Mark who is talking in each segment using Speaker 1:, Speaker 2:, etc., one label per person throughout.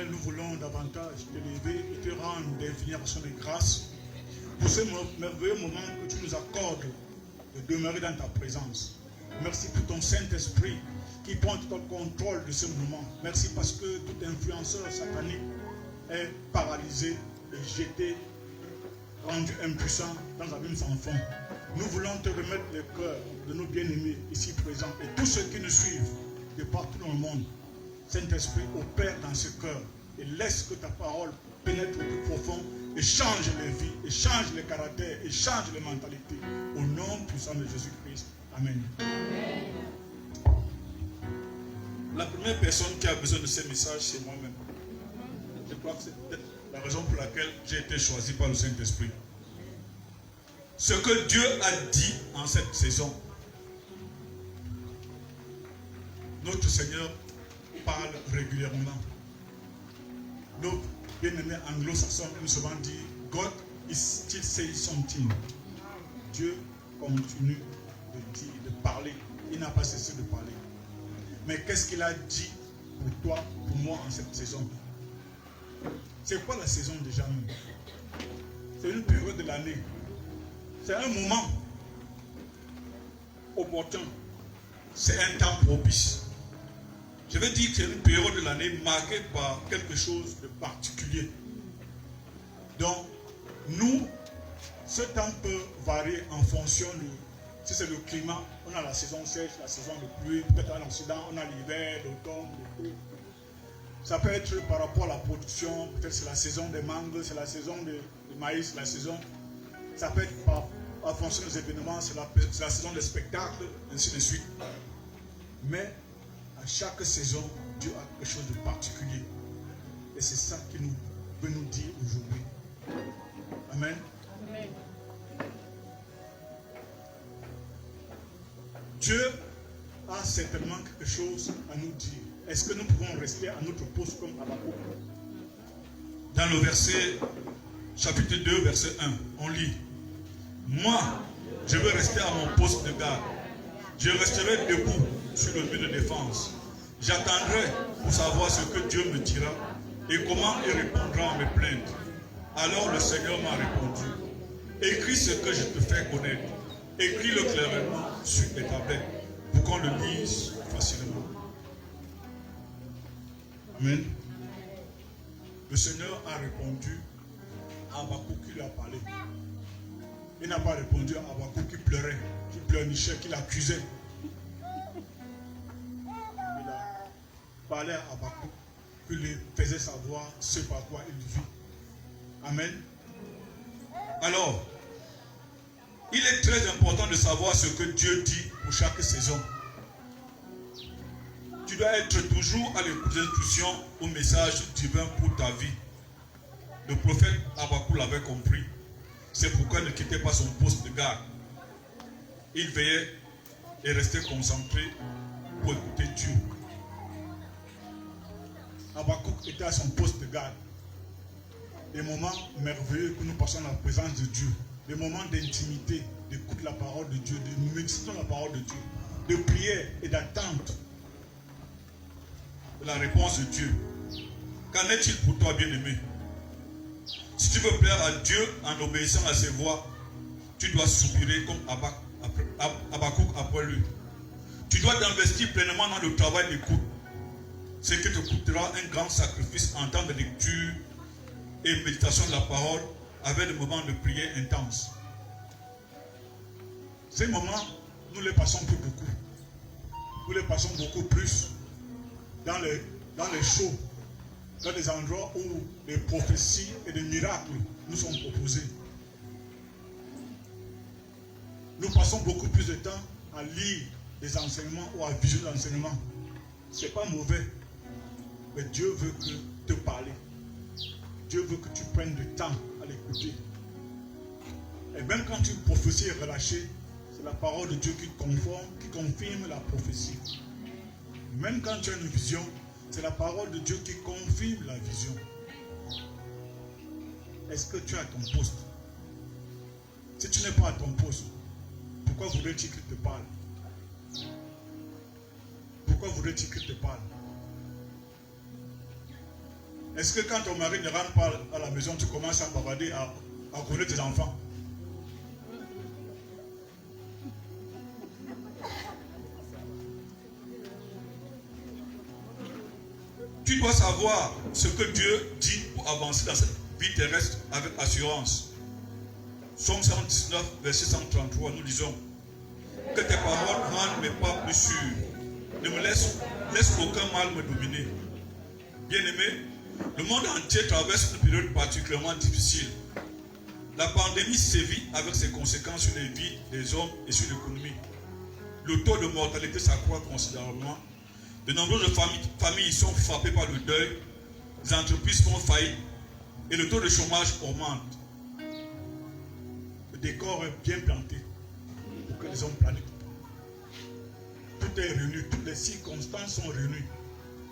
Speaker 1: Nous voulons davantage t'élever et te rendre d'infinies actions de grâce pour ce merveilleux moment que tu nous accordes de demeurer dans ta présence. Merci pour ton Saint-Esprit qui prend tout le contrôle de ce moment. Merci parce que tout influenceur satanique est paralysé et jeté, rendu impuissant dans l'abîme sans fond. Nous voulons te remettre le cœur de nos bien-aimés ici présents et tous ceux qui nous suivent de partout dans le monde. Saint-Esprit, opère dans ce cœur et laisse que ta parole pénètre au plus profond et change les vies, et change les caractères, et change les mentalités. Au nom puissant de Jésus-Christ. Amen. Amen. La première personne qui a besoin de ces messages, c'est moi-même. Je crois que c'est peut-être la raison pour laquelle j'ai été choisi par le Saint-Esprit. Ce que Dieu a dit en cette saison, notre Seigneur parle régulièrement. Nos bien-aimés anglo-saxons nous souvent dit God is still saying something. Dieu continue de dire, de parler. Il n'a pas cessé de parler. Mais qu'est-ce qu'il a dit pour toi, pour moi en cette saison? C'est quoi la saison déjà même? C'est une période de l'année. C'est un moment opportun. C'est un temps propice. Je veux dire que c'est une période de l'année marquée par quelque chose de particulier. Donc, nous, ce temps peut varier en fonction de, si c'est le climat, on a la saison sèche, la saison de pluie, peut-être en Occident, on a l'hiver, l'automne, l'été. Ça peut être par rapport à la production, peut-être c'est la saison des mangues, c'est la saison du maïs, la saison. Ça peut être en fonction des événements, c'est la saison des spectacles, ainsi de suite. Mais à chaque saison, Dieu a quelque chose de particulier. Et c'est ça qu'il veut nous dire aujourd'hui. Amen. Amen. Dieu a certainement quelque chose à nous dire. Est-ce que nous pouvons rester à notre poste comme Habakkuk? Dans le verset, chapitre 2, verset 1, on lit: moi, je veux rester à mon poste de garde. Je resterai debout sur le mur de défense. J'attendrai pour savoir ce que Dieu me dira et comment il répondra à mes plaintes. Alors le Seigneur m'a répondu: écris ce que je te fais connaître. Écris-le clairement sur les tablettes pour qu'on le lise facilement. Amen. Le Seigneur a répondu à Habakkuk qui lui a parlé. Il n'a pas répondu à Habakkuk qui pleurait, qui pleurnichait, qui l'accusait. Il a parlé à Habakkuk qui lui faisait savoir ce par quoi il vit. Amen. Alors, il est très important de savoir ce que Dieu dit pour chaque saison. Tu dois être toujours à l'écoute des instructions au message divin pour ta vie. Le prophète Habakkuk l'avait compris. C'est pourquoi il ne quittait pas son poste de garde. Il veillait et restait concentré pour écouter Dieu. Habakkuk était à son poste de garde. Des moments merveilleux que nous passons dans la présence de Dieu. Des moments d'intimité, d'écoute la parole de Dieu, de méditation la parole de Dieu, de prière et d'attente de la réponse de Dieu. Qu'en est-il pour toi, bien-aimé? Si tu veux plaire à Dieu en obéissant à ses voies, tu dois soupirer comme Habakkuk après lui. Tu dois t'investir pleinement dans le travail d'écoute, ce qui te coûtera un grand sacrifice en temps de lecture et méditation de la parole avec des moments de prière intense. Ces moments, nous les passons plus beaucoup. Nous les passons beaucoup plus dans les shows, dans les endroits où les prophéties et les miracles nous sont proposés. Nous passons beaucoup plus de temps à lire des enseignements ou à visionner des enseignements. Ce n'est pas mauvais, mais Dieu veut te parler. Dieu veut que tu prennes du temps à l'écouter. Et même quand une prophétie est relâchée, c'est la parole de Dieu qui confirme la prophétie. Même quand tu as une vision, c'est la parole de Dieu qui confirme la vision. Est-ce que tu es à ton poste? Si tu n'es pas à ton poste, pourquoi voudrais-tu qu'il te parle? Pourquoi voudrais-tu qu'il te parle? Est-ce que quand ton mari ne rentre pas à la maison, tu commences à bavarder, à connaître tes enfants? Tu dois savoir ce que Dieu dit pour avancer dans cette vie terrestre avec assurance. Psaume 119, verset 133, nous disons: que tes paroles rendent mes pas plus sûrs. Ne me laisse aucun mal me dominer. Bien-aimé, le monde entier traverse une période particulièrement difficile. La pandémie sévit avec ses conséquences sur les vies des hommes et sur l'économie. Le taux de mortalité s'accroît considérablement. De nombreuses familles sont frappées par le deuil, les entreprises font faillite et le taux de chômage augmente. Le décor est bien planté pour que les hommes planifient. Tout est réuni, toutes les circonstances sont réunies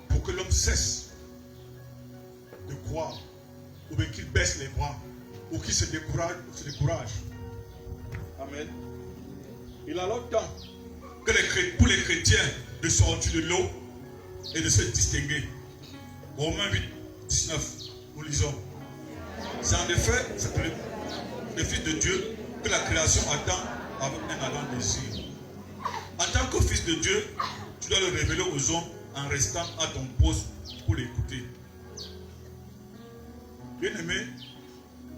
Speaker 1: pour que l'homme cesse de croire, ou bien qu'il baisse les bras, ou qu'il se décourage. Amen. Il a alors temps pour les chrétiens de sortir de l'eau et de se distinguer. Romains 8, 19, nous lisons. C'est en effet le Fils de Dieu que la création attend avec un ardent désir. En tant que Fils de Dieu, tu dois le révéler aux hommes en restant à ton poste pour l'écouter. Bien-aimé,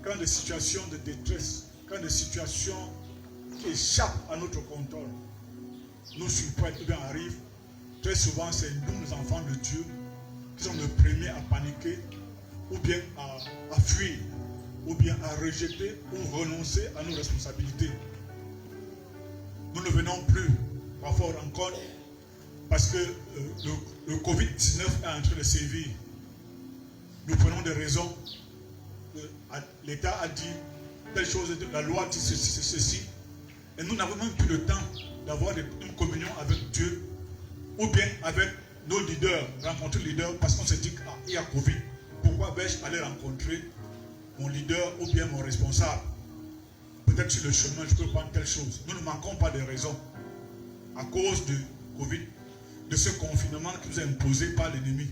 Speaker 1: quand des situations de détresse, quand des situations qui échappent à notre contrôle nous surprennent ou bien arrivent, très souvent c'est nous, les enfants de Dieu, qui sommes les premiers à paniquer ou bien à fuir ou bien à rejeter ou renoncer à nos responsabilités. Nous ne venons plus parfois aux rencontres parce que le Covid-19 est en train de sévir. Nous prenons des raisons. L'État a dit telle chose, la loi dit ceci, et nous n'avons même plus le temps d'avoir une communion avec Dieu ou bien avec nos leaders, rencontrer les leaders parce qu'on s'est dit qu'il y a Covid. Pourquoi vais-je aller rencontrer mon leader ou bien mon responsable? Peut-être sur le chemin, je peux prendre telle chose. Nous ne manquons pas de raisons à cause de Covid, de ce confinement qui nous est imposé par l'ennemi.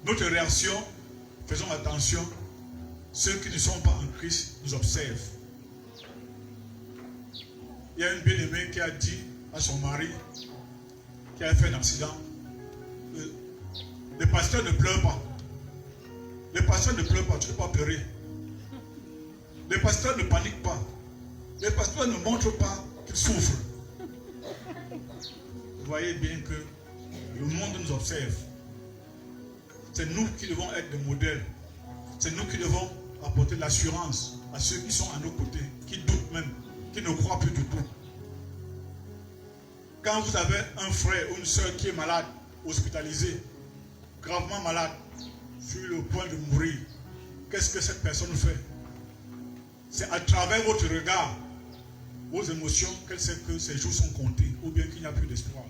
Speaker 1: Notre réaction, faisons attention, ceux qui ne sont pas en Christ nous observent. Il y a une bien-aimée qui a dit à son mari, qui a fait un accident, les pasteurs ne pleurent pas. Les pasteurs ne pleurent pas, tu ne peux pas pleurer. Les pasteurs ne paniquent pas. Les pasteurs ne montrent pas qu'ils souffrent. Vous voyez bien que le monde nous observe. C'est nous qui devons être des modèles. C'est nous qui devons apporter l'assurance à ceux qui sont à nos côtés, qui doutent même, qui ne croient plus du tout. Quand vous avez un frère ou une soeur qui est malade, hospitalisé, gravement malade, sur le point de mourir, qu'est-ce que cette personne fait? C'est à travers votre regard, vos émotions, qu'elle sait que ces jours sont comptés, ou bien qu'il n'y a plus d'espoir.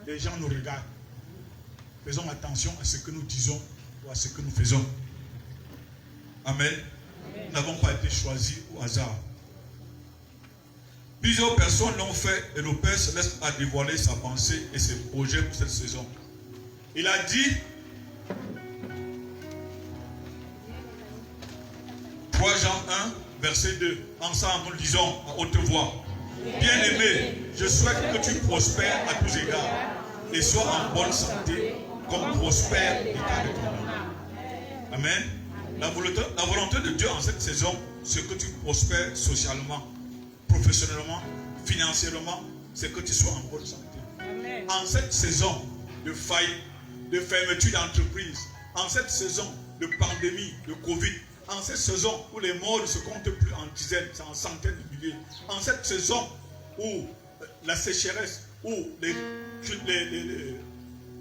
Speaker 1: Les gens nous regardent. Faisons attention à ce que nous disons ou à ce que nous faisons. Amen. Nous n'avons pas été choisis au hasard. Plusieurs personnes l'ont fait et le Père Céleste a dévoilé sa pensée et ses projets pour cette saison. Il a dit, 3 Jean 1, verset 2, ensemble nous disons à haute voix: Bien-aimé, je souhaite que tu prospères à tous égards et sois en bonne santé comme prospère l'état de ton âme. Amen. La volonté de Dieu en cette saison, c'est que tu prospères socialement, professionnellement, financièrement, c'est que tu sois en bonne santé.
Speaker 2: Amen.
Speaker 1: En cette saison de faillite, de fermeture d'entreprise, en cette saison de pandémie, de Covid, en cette saison où les morts ne se comptent plus en dizaines, c'est en centaines de milliers, en cette saison où la sécheresse, où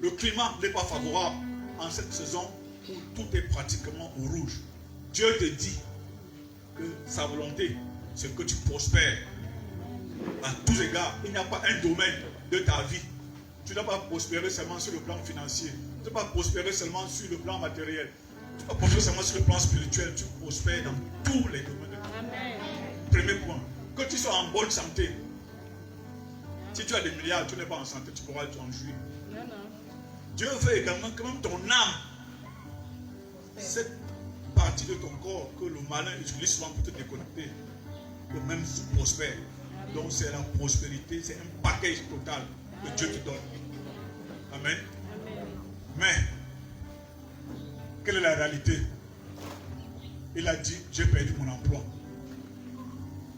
Speaker 1: le climat n'est pas favorable, en cette saison où tout est pratiquement au rouge, Dieu te dit que sa volonté, c'est que tu prospères à tous égards. Il n'y a pas un domaine de ta vie. Tu ne dois pas prospérer seulement sur le plan financier. Tu ne dois pas prospérer seulement sur le plan matériel. Tu ne dois pas prospérer seulement sur le plan spirituel. Tu prospères dans tous les domaines de ta vie.
Speaker 2: Amen.
Speaker 1: Premier point, que tu sois en bonne santé. Si tu as des milliards, tu n'es pas en santé, tu pourras en jouir.
Speaker 2: Non, non.
Speaker 1: Dieu veut également que même ton âme, cette partie de ton corps que le malin utilise souvent pour te déconnecter, que même tu prospères. Donc c'est la prospérité, c'est un package total que Dieu te donne. Amen.
Speaker 2: Amen.
Speaker 1: Mais, quelle est la réalité? Il a dit, j'ai perdu mon emploi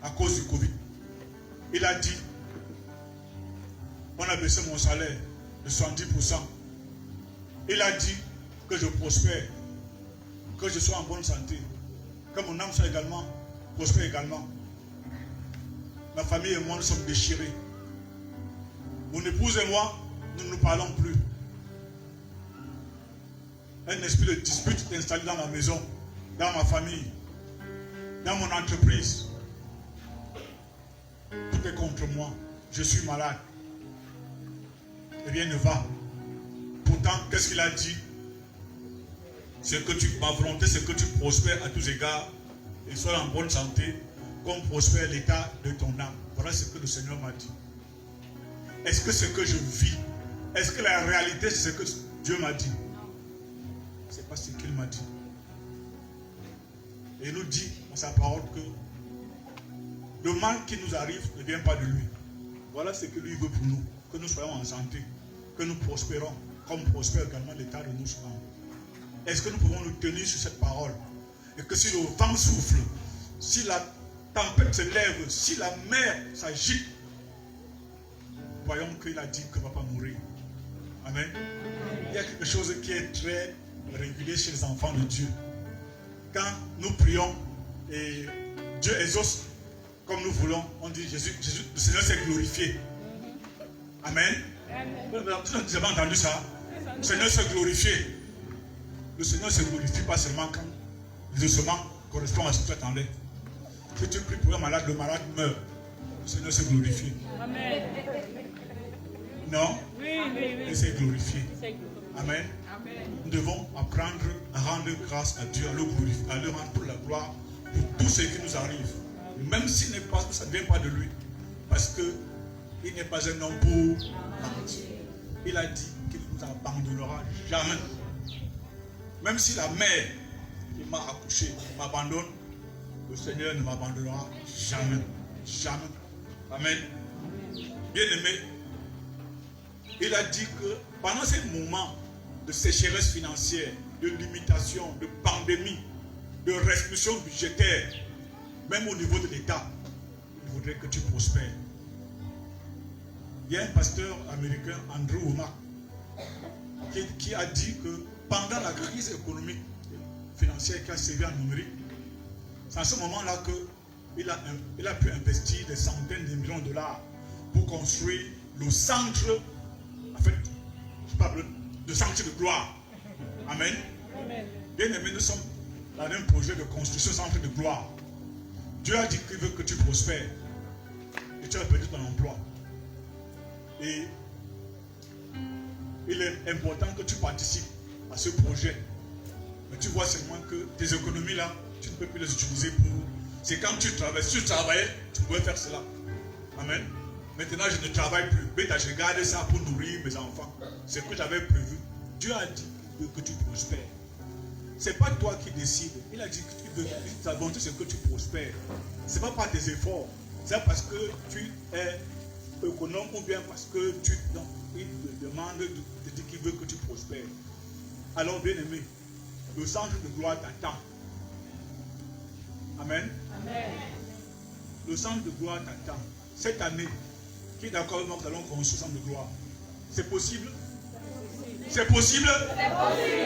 Speaker 1: à cause du Covid. Il a dit, on a baissé mon salaire de 70%. Il a dit que je prospère, que je sois en bonne santé, que mon âme soit également prospère également. Ma famille et moi, nous sommes déchirés. Mon épouse et moi, nous ne nous parlons plus. Un esprit de dispute est installé dans ma maison, dans ma famille, dans mon entreprise. Tout est contre moi. Je suis malade. Rien ne va. Pourtant, qu'est-ce qu'il a dit? C'est que ma volonté, c'est que tu prospères à tous égards et sois en bonne santé, comme prospère l'état de ton âme. Voilà ce que le Seigneur m'a dit. Est-ce que ce que je vis, est-ce que la réalité, c'est ce que Dieu m'a dit? Ce n'est pas ce qu'il m'a dit. Et il nous dit dans sa parole que le mal qui nous arrive ne vient pas de lui. Voilà ce que lui veut pour nous. Que nous soyons en santé, que nous prospérons, comme prospère également l'état de nos âmes. Est-ce que nous pouvons nous tenir sur cette parole? Et que si le vent souffle, si la tempête se lève, si la mer s'agite, voyons qu'il a dit qu'on ne va pas mourir. Amen. Il y a quelque chose qui est très régulier chez les enfants de Dieu. Quand nous prions et Dieu exauce comme nous voulons, on dit Jésus, le Seigneur s'est glorifié. Amen. Vous avez entendu ça? Le Seigneur s'est glorifié. Le Seigneur ne se glorifie pas seulement quand l'exaucement correspond à ce que tu attendais. Si tu pries pour un malade, le malade meurt. Le Seigneur s'est glorifié. Amen. Non? Oui. Il s'est glorifié. Amen. Nous devons apprendre à rendre grâce à Dieu, à le glorifier, à le rendre pour la gloire pour tout ce qui nous arrive. Même si ça ne vient pas de lui. Parce qu'il n'est pas un homme pour mentir. Il a dit qu'il ne nous abandonnera jamais. Même si la mère qui m'a accouché m'abandonne, le Seigneur ne m'abandonnera jamais. Jamais. Amen. Bien-aimé, il a dit que pendant ces moments de sécheresse financière, de limitation, de pandémie, de restriction budgétaire, même au niveau de l'État, il voudrait que tu prospères. Il y a un pasteur américain, Andrew Wommack, qui a dit que pendant la crise économique financière qui a sévi en Amérique, c'est à ce moment-là qu'il a pu investir des centaines de millions de dollars pour construire le centre, en fait, je parle de centre de gloire. Amen. Bien aimé, nous sommes dans un projet de construction centre de gloire. Dieu a dit qu'il veut que tu prospères et tu as perdu ton emploi. Et il est important que tu participes à ce projet. Mais tu vois seulement que tes économies là, tu ne peux plus les utiliser pour... C'est quand tu travailles. Si tu travaillais, tu pouvais faire cela. Amen. Maintenant, je ne travaille plus. Mais je garde ça pour nourrir mes enfants. C'est ce que j'avais prévu. Dieu a dit que tu prospères. Ce n'est pas toi qui décides. Il a dit que ta volonté, c'est que tu prospères. Ce n'est pas par tes efforts. C'est parce que tu es économe ou bien parce que il te demande, te dit qu'il veut que tu prospères. Alors, bien aimé, le centre de gloire t'attend. Amen. Amen. Le centre de gloire t'attend. Cette année, Qui est d'accord avec moi que nous allons construire ensemble de gloire? C'est possible? C'est possible?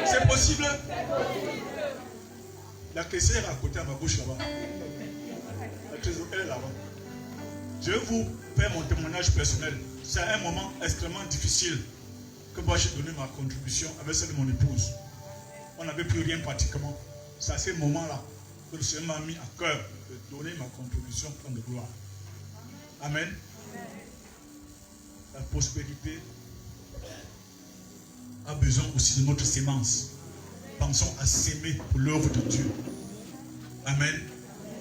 Speaker 1: C'est possible? La caissière à côté à ma gauche là-bas. La trésorière, elle est là-bas. Je vais vous faire mon témoignage personnel. C'est un moment extrêmement difficile que moi j'ai donné ma contribution avec celle de mon épouse. On n'avait plus rien pratiquement. C'est à ce moment-là que le Seigneur m'a mis à cœur de donner ma contribution en de gloire. Amen. La prospérité a besoin aussi de notre sémence. Pensons à s'aimer pour l'œuvre de Dieu. Amen.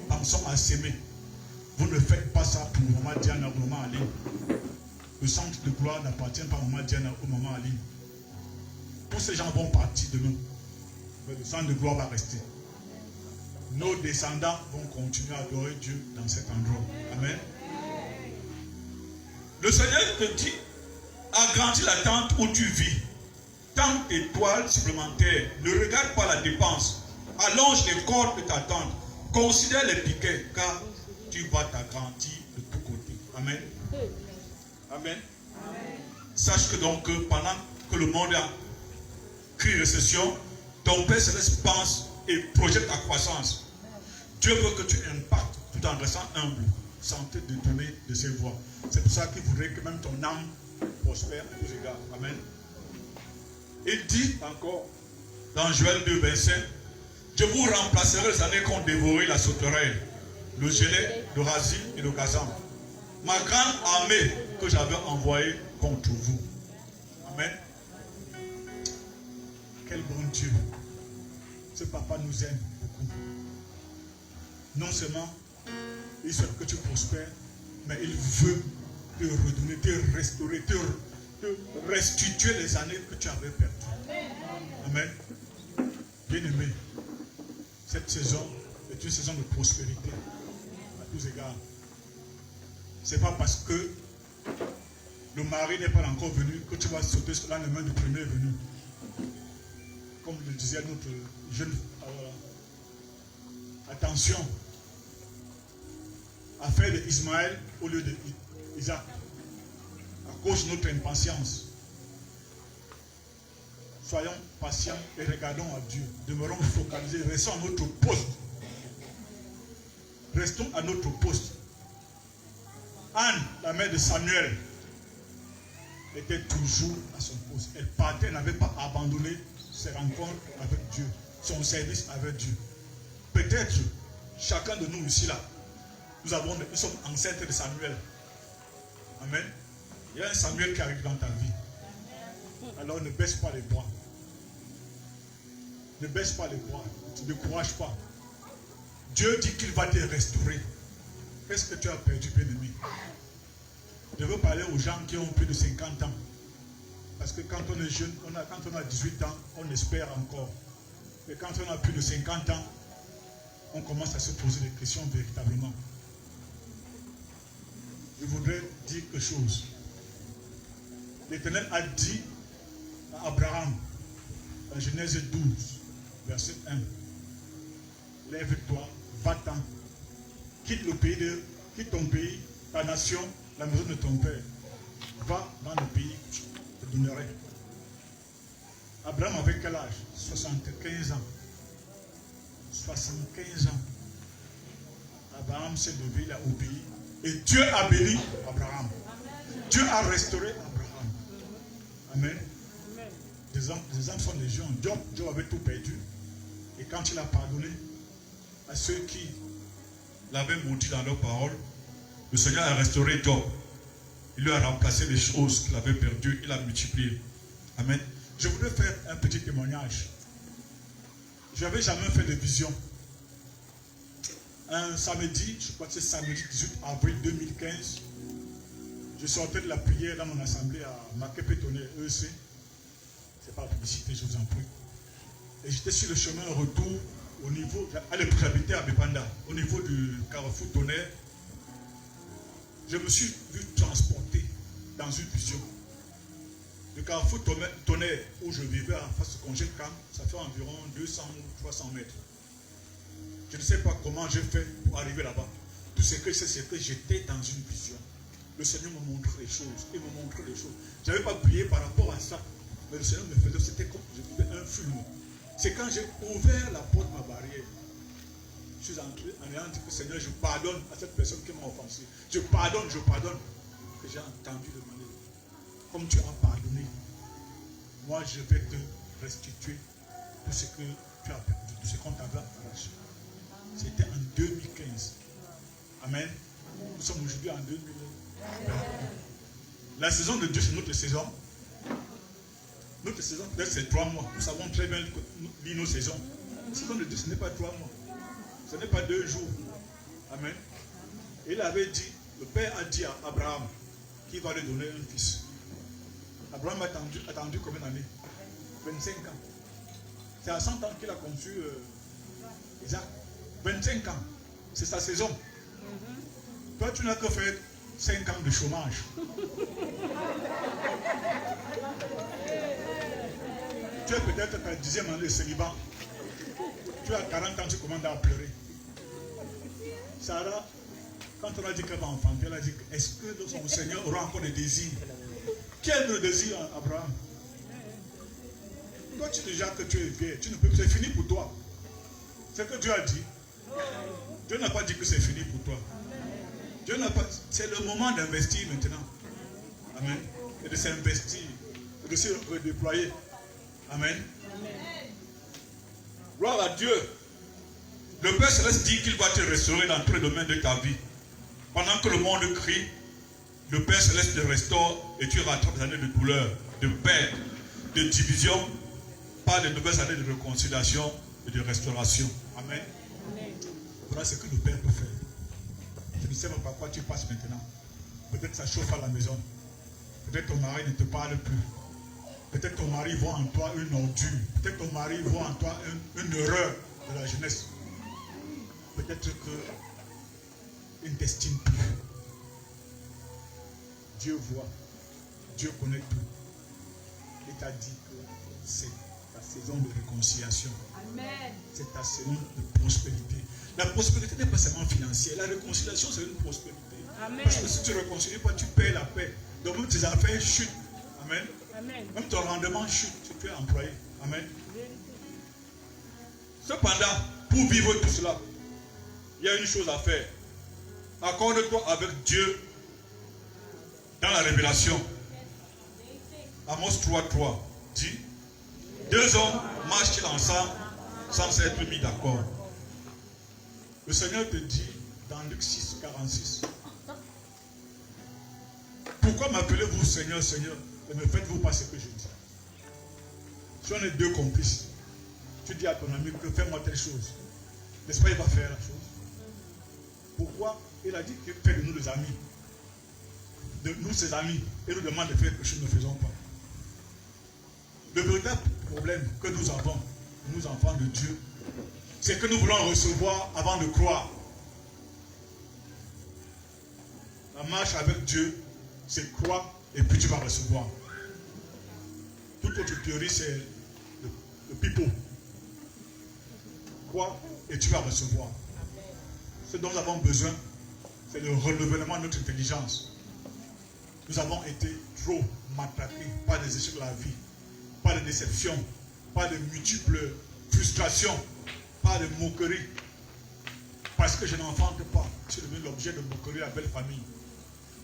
Speaker 1: Pensons à s'aimer. Vous ne faites pas ça pour Maman Diana ou Maman Aline. Le centre de gloire n'appartient pas à Maman Diana ou Maman Aline. Tous ces gens vont partir demain. Mais le centre de gloire va rester. Nos descendants vont continuer à adorer Dieu dans cet endroit. Amen. Le Seigneur te dit, agrandis la tente où tu vis. Tente étoile supplémentaire. Ne regarde pas la dépense. Allonge les cordes de ta tente. Considère les piquets, car tu vas t'agrandir de tous côtés. Amen. Amen. Sache que donc, pendant que le monde a crie récession, ton Père Céleste pense et projette ta croissance. Dieu veut que tu impactes tout en restant humble, sans te détourner de ses voies. C'est pour ça qu'il voudrait que même ton âme prospère à tous égards. Amen. Il dit encore dans Joël 2, 25, je vous remplacerai les années qu'ont dévoré la sauterelle, le gelé, le rasile et le gazan. Ma grande armée que j'avais envoyée contre vous. Amen. Quel bon Dieu. Ce papa nous aime beaucoup. Non seulement il souhaite que tu prospères, mais il veut te redonner, te restaurer, te restituer les années que tu avais perdues. Amen. Bien-aimé, cette saison est une saison de prospérité à tous égards. Ce n'est pas parce que le mari n'est pas encore venu que tu vas sauter sur la main du premier venu. Comme le disait notre jeune. Attention à faire d'Ismaël au lieu d'Isaac. À cause de notre impatience. Soyons patients et regardons à Dieu. Demeurons focalisés. Restons à notre poste. Restons à notre poste. Anne, la mère de Samuel, était toujours à son poste. Elle partait, elle n'avait pas abandonné ses rencontres avec Dieu, son service avec Dieu. Peut-être, chacun de nous ici, là, nous sommes ancêtres de Samuel. Amen. Il y a un Samuel qui arrive dans ta vie. Alors ne baisse pas les bras. Ne baisse pas les bras. Ne te décourage pas. Dieu dit qu'il va te restaurer. Qu'est-ce que tu as perdu, bien-aimé? Je veux parler aux gens qui ont plus de 50 ans. Parce que quand on est jeune, quand on a 18 ans, on espère encore. Mais quand on a plus de 50 ans, on commence à se poser des questions véritablement. Je voudrais dire quelque chose. L'Éternel a dit à Abraham, dans Genèse 12, verset 1, lève-toi, va-t'en, quitte ton pays, ta nation, la maison de ton père. Va dans le pays, je te donnerai. Abraham avait quel âge? 75 ans. 75 ans. Abraham s'est levé, il a obéi. Et Dieu a béni Abraham. Dieu a restauré Abraham. Amen. Les hommes sont des gens. Job avait tout perdu. Et quand il a pardonné à ceux qui l'avaient menti dans leur parole, le Seigneur a restauré Job. Il lui a remplacé les choses qu'il avait perdues. Il a multiplié. Amen. Je voudrais faire un petit témoignage. Je n'avais jamais fait de vision. Un samedi, je crois que c'est samedi 18 avril 2015, je sortais de la prière dans mon assemblée à Maquet-Pétonnet, EEC. C'est pas la publicité, je vous en prie. Et j'étais sur le chemin retour au niveau, à l'époque j'habitais à Bépanda, au niveau du carrefour Tonnerre. Je me suis vu transporter dans une vision. Le carrefour Tonnerre où je vivais en face de congé de camp, ça fait environ 200 ou 300 mètres. Je ne sais pas comment j'ai fait pour arriver là-bas. Tout ce que je sais, c'est que j'étais dans une vision. le Seigneur me montrait les choses. Il me montrait les choses. Je n'avais pas prié par rapport à ça. Mais le Seigneur me faisait, c'était comme je vivais un film. C'est quand j'ai ouvert la porte de ma barrière. Je suis entré en ayant dit que Seigneur, je pardonne à cette personne qui m'a offensé. Je pardonne. Que j'ai entendu demander. Comme tu as pardonné, moi je vais te restituer tout ce que tu as perdu, tout ce qu'on t'avait arraché. C'était en 2015. Amen. Nous sommes aujourd'hui en 2020. La saison de Dieu, c'est notre saison. Notre saison, peut-être c'est 3 mois. Nous savons très bien lire nos saisons. La saison de Dieu, ce n'est pas 3 mois. Ce n'est pas 2 jours. Amen. Il avait dit, le Père a dit à Abraham qu'il va lui donner un fils. Abraham a attendu combien d'années? 25 ans. C'est à 100 ans qu'il a conçu Isaac. 25 ans. C'est sa saison. Toi, tu n'as que fait 5 ans de chômage. Tu es peut-être à ta 10e année de célibat. Tu as 40 ans, tu commences à pleurer. Sarah, quand on a dit qu'elle va enfanter, elle a dit, est-ce que son Seigneur aura encore des désirs? Quel le désir, Abraham? Toi, tu dis déjà que tu es vieille, tu ne peux, c'est fini pour toi. C'est ce que Dieu a dit. Dieu n'a pas dit que c'est fini pour toi. Dieu n'a pas. C'est le moment d'investir maintenant. Amen. Et de s'investir, et de se redéployer. Amen. Gloire à Dieu. Le Père Céleste dit qu'il va te restaurer dans tous les domaines de ta vie. Pendant que le monde crie, le Père Céleste te restaure et tu rattrapes des années de douleur, de perte, de division, par de nouvelles années de réconciliation et de restauration. Amen. Voilà ce que le Père peut faire. Je ne sais pas par quoi tu passes maintenant. Peut-être ça chauffe à la maison. Peut-être ton mari ne te parle plus. Peut-être ton mari voit en toi une ordure. Peut-être ton mari voit en toi une erreur de la jeunesse. Peut-être qu'il ne t'estime plus. Dieu voit. Dieu connaît tout. Et t'a dit que c'est ta saison de réconciliation. Amen. C'est ta saison de prospérité. La prospérité n'est pas seulement financière. La réconciliation, c'est une prospérité. Amen. Parce que si tu ne réconcilies pas, tu perds la paix. Donc même tes affaires chutent. Amen. Amen. Même ton rendement chute si tu es employé. Amen. Cependant, pour vivre tout cela, il y a une chose à faire. Accorde-toi avec Dieu dans la révélation. Amos 3:3 dit, 2 hommes marchent ensemble sans s'être mis d'accord. Le Seigneur te dit dans Luc 6:46, pourquoi m'appelez-vous Seigneur, Seigneur, et ne faites-vous pas ce que je dis? Si on est 2 complices, tu dis à ton ami que fais-moi telle chose, n'est-ce pas, il va faire la chose. Pourquoi? Il a dit qu'il fait de nous des amis, de nous ses amis, et nous demande de faire quelque chose que nous ne faisons pas. Le véritable problème que nous avons, nous enfants de Dieu, c'est que nous voulons recevoir avant de croire. La marche avec Dieu, c'est croire et puis tu vas recevoir. Toute autre théorie, c'est le pipeau. Croire et tu vas recevoir. Ce dont nous avons besoin, c'est le renouvellement de notre intelligence. Nous avons été trop matraqués par des échecs de la vie, par des déceptions, par de multiples frustrations, par des moqueries. Parce que je n'enfante pas, je suis devenu l'objet de moqueries de la belle famille.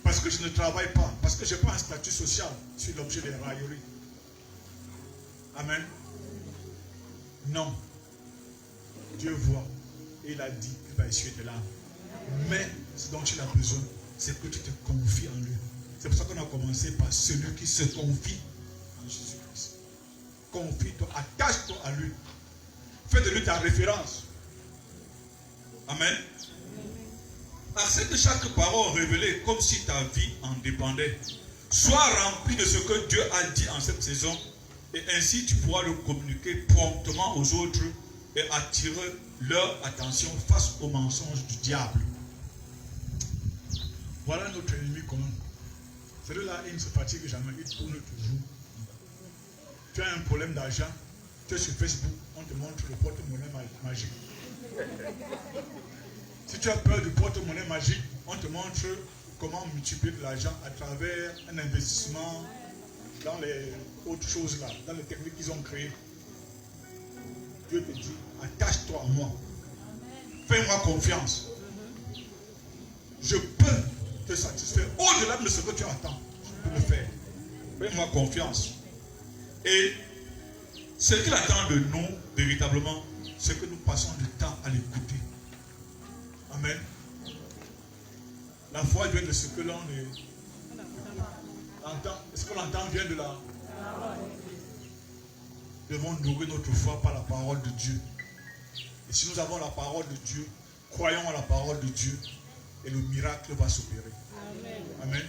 Speaker 1: Parce que je ne travaille pas, parce que je n'ai pas un statut social, je suis l'objet des railleries. Amen. Non. Dieu voit et il a dit qu'il va essuyer tes larmes. Mais ce dont il a besoin, c'est que tu te confies en lui. C'est pour ça qu'on a commencé par celui qui se confie en Jésus-Christ. Confie-toi, attache-toi à lui. Fais de lui ta référence. Amen. Accepte chaque parole révélée comme si ta vie en dépendait. Sois rempli de ce que Dieu a dit en cette saison et ainsi tu pourras le communiquer promptement aux autres et attirer leur attention face aux mensonges du diable. Voilà notre ennemi commun. Celui-là, il ne se fatigue jamais, il tourne toujours. Tu as un problème d'argent, tu es sur Facebook, on te montre le porte-monnaie magique. Si tu as peur du porte-monnaie magique, on te montre comment multiplier de l'argent à travers un investissement dans les autres choses là, dans les techniques qu'ils ont créées. Dieu te dit, attache-toi à moi. Fais-moi confiance. Je peux te satisfaire au-delà de ce que tu attends. Je peux le faire. Fais-moi confiance. Et ce qu'il attend de nous, véritablement, c'est que nous passons du temps à l'écouter. Amen. La foi vient de ce que l'on entend. Ce que l'on entend vient de la... Nous devons nourrir notre foi par la parole de Dieu. Et si nous avons la parole de Dieu, croyons à la parole de Dieu et le miracle va s'opérer. Amen. Amen.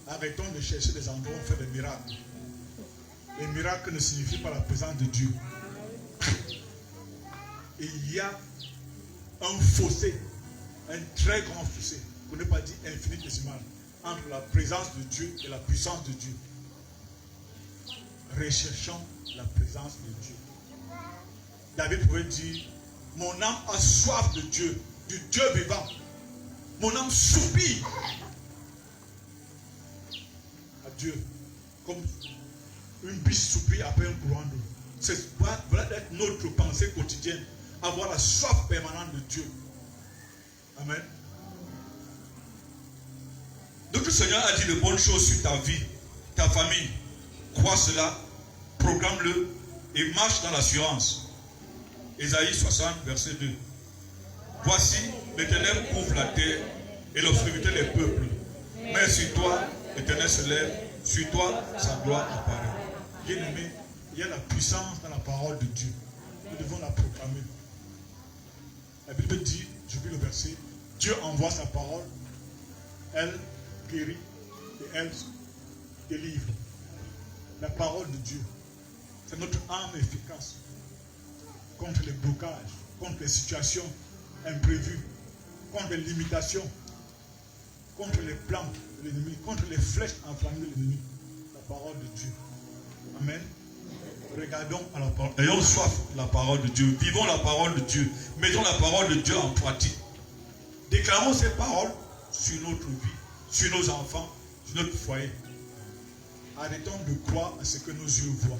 Speaker 1: Arrêtons de chercher des endroits où on fait des miracles. Les miracles ne signifient pas la présence de Dieu. Et il y a un fossé, un très grand fossé, pour ne pas dire infinitésimal, entre la présence de Dieu et la puissance de Dieu. Recherchons la présence de Dieu. David pouvait dire, mon âme a soif de Dieu, du Dieu vivant. Mon âme soupire à Dieu, comme une biche soupire après un courant d'eau. Voilà être notre pensée quotidienne, avoir la soif permanente de Dieu. Amen. Donc le Seigneur a dit de bonnes choses sur ta vie, ta famille. Crois cela, proclame-le et marche dans l'assurance. Ésaïe 60, verset 2. Voici, l'Éternel couvre la terre et l'obscurité des peuples. Mais sur toi, l'Éternel se lève, sur toi, sa gloire apparaît. Bien-aimé, il y a la puissance dans la parole de Dieu. Nous devons la proclamer. La Bible dit, je lis le verset, Dieu envoie sa parole, elle guérit et elle délivre. La parole de Dieu, c'est notre arme efficace contre les blocages, contre les situations imprévues, contre les limitations, contre les plans de l'ennemi, contre les flèches enflammées de l'ennemi. La parole de Dieu. Amen. Regardons à la parole. Ayons soif de la parole de Dieu. Vivons la parole de Dieu. Mettons la parole de Dieu en pratique. Déclarons ces paroles sur notre vie, sur nos enfants, sur notre foyer. Arrêtons de croire à ce que nos yeux voient.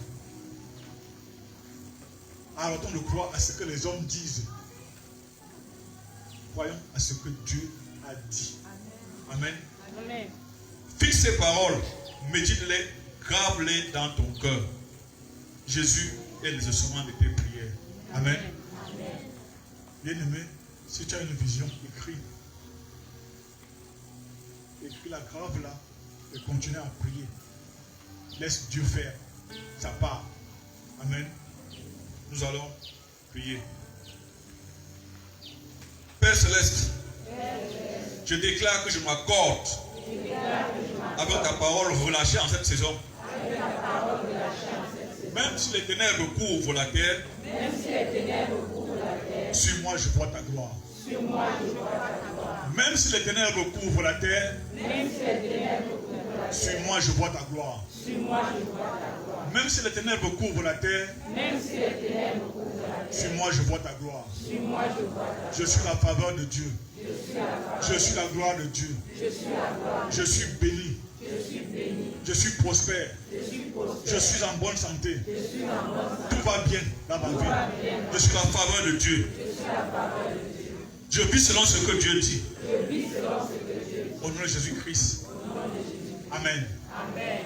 Speaker 1: Arrêtons de croire à ce que les hommes disent. Croyons à ce que Dieu a dit. Amen. Amen. Fixe ces paroles, médite-les, grave-les dans ton cœur. Jésus est l'exaucement de tes prières. Amen. Amen. Bien-aimé, si tu as une vision, écris. Écris-la, grave-la et continue à prier. Laisse Dieu faire sa part. Amen. Nous allons prier. Père Céleste, je déclare que je m'accorde avec ta parole relâchée en cette saison. Même si les ténèbres recouvrent la terre, sur moi je vois ta gloire. Même si les ténèbres recouvrent la terre, sur moi je vois ta gloire. Même si les ténèbres couvrent la terre, sur moi je vois ta gloire. Je suis la faveur de Dieu. Je suis la gloire de Dieu. Je suis béni. Je suis prospère. Je suis en bonne santé. Tout va bien dans ma vie. Je suis la faveur de Dieu. Je vis selon ce que Dieu dit. Au nom de Jésus-Christ. Amen. Amen.